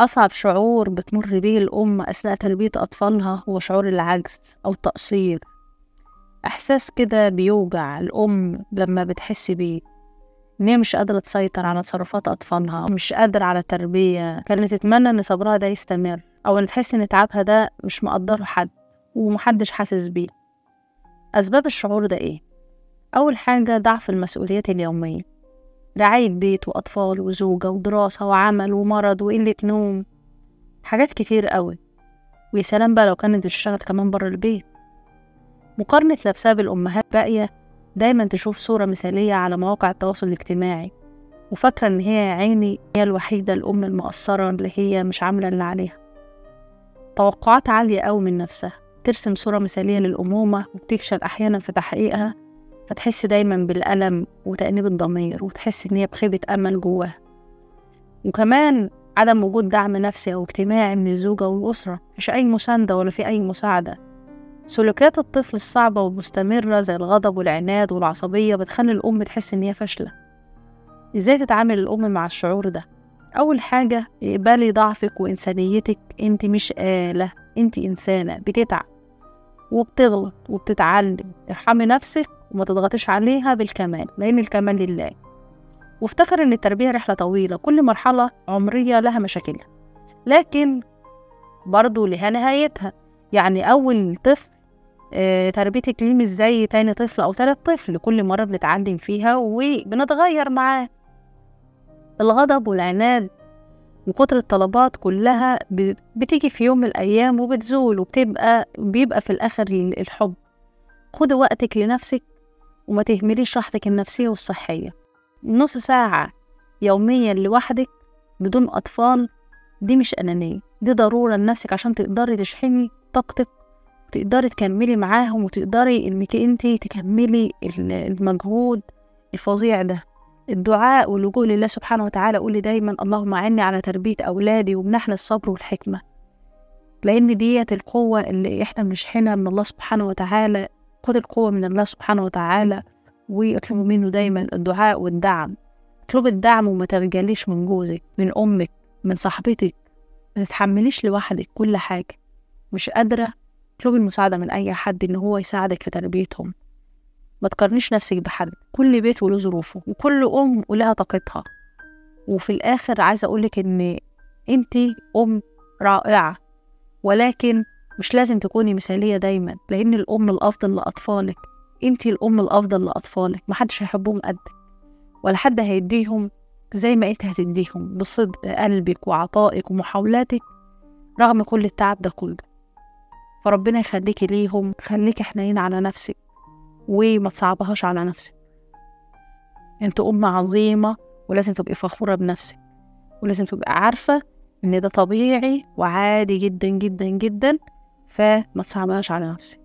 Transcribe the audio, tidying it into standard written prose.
أصعب شعور بتمر بيه الأم أثناء تربية أطفالها هو شعور العجز أو التقصير. إحساس كده بيوجع الأم لما بتحس بيه، إن هي مش قادرة تسيطر على تصرفات أطفالها، مش قادرة على التربية. كانت تتمنى إن صبرها ده يستمر، أو إن تحس إن تعبها ده مش مقدره حد ومحدش حاسس بيه. أسباب الشعور ده إيه؟ أول حاجة ضعف المسؤوليات اليومية، رعاية بيت وأطفال وزوجة ودراسة وعمل ومرض وقلة نوم، حاجات كتير قوي. ويا سلام بقى لو كانت بتشتغل كمان بره البيت. مقارنة نفسها بالأمهات باقية، دايما تشوف صورة مثالية على مواقع التواصل الاجتماعي، وفاكرة إن هي يا عيني هي الوحيدة الأم المقصرة اللي هي مش عاملة اللي عليها. توقعات عالية قوي من نفسها، ترسم صورة مثالية للأمومة وبتفشل أحيانا في تحقيقها، فتحس دايما بالألم وتأنيب الضمير، وتحس إن هي بخيبة أمل جواها. وكمان عدم وجود دعم نفسي أو اجتماعي من الزوجة والأسرة، مفيش أي مساندة ولا في أي مساعدة. سلوكيات الطفل الصعبة والمستمرة زي الغضب والعناد والعصبية بتخلي الأم تحس إن هي فاشلة. إزاي تتعامل الأم مع الشعور ده؟ أول حاجة، اقبلي ضعفك وإنسانيتك، أنت مش آلة، أنت إنسانة بتتعب وبتغلط وبتتعلم. ارحمي نفسك وما تضغطيش عليها بالكمال، لأن الكمال لله. وافتكر إن التربية رحلة طويلة، كل مرحلة عمرية لها مشاكلها، لكن برضو لها نهايتها. يعني أول طفل تربيتك ليه مش زي تاني طفل أو تالت طفل، كل مرة بنتعلم فيها وبنتغير معاه. الغضب والعناد وكتر الطلبات كلها بتيجي في يوم من الأيام وبتزول، بيبقى في الآخر الحب. خدي وقتك لنفسك وما تهمليش راحتك النفسية والصحية. نص ساعة يوميا لوحدك بدون أطفال دي مش أنانية، دي ضرورة لنفسك عشان تقدري تشحني طاقتك وتقدري تكملي معاهم، وتقدري إنك انتي تكملي المجهود الفظيع ده. الدعاء واللجوء لله سبحانه وتعالى. قولي دايما اللهم أعني على تربية أولادي ومنحني الصبر والحكمة، لأن ديت القوة اللي إحنا بنشحنها من الله سبحانه وتعالى. خد القوة من الله سبحانه وتعالى، واطلبوا منه دايما الدعاء والدعم. اطلبي الدعم وما ترجليش من جوزك، من أمك، من صاحبتك. ما تتحمليش لوحدك كل حاجة. مش قادرة، اطلبي المساعدة من أي حد إن هو يساعدك في تربيتهم. ما تقارنيش نفسك بحد، كل بيت وله ظروفه وكل أم ولها طاقتها. وفي الآخر عايزة أقولك إن أنتي أم رائعة، ولكن مش لازم تكوني مثالية دايما، لأن الأم الأفضل لأطفالك. أنتي الأم الأفضل لأطفالك، محدش هيحبهم قدك، ولا حد هيديهم زي ما أنت هتديهم بصدق قلبك وعطائك ومحاولاتك رغم كل التعب ده كله. فربنا يخليكي ليهم، خليكي حنين على نفسك وما تصعبهاش على نفسك. انت أم عظيمة، ولازم تبقي فخورة بنفسك، ولازم تبقي عارفة ان ده طبيعي وعادي جدا جدا جدا، فما تصعبهاش على نفسك.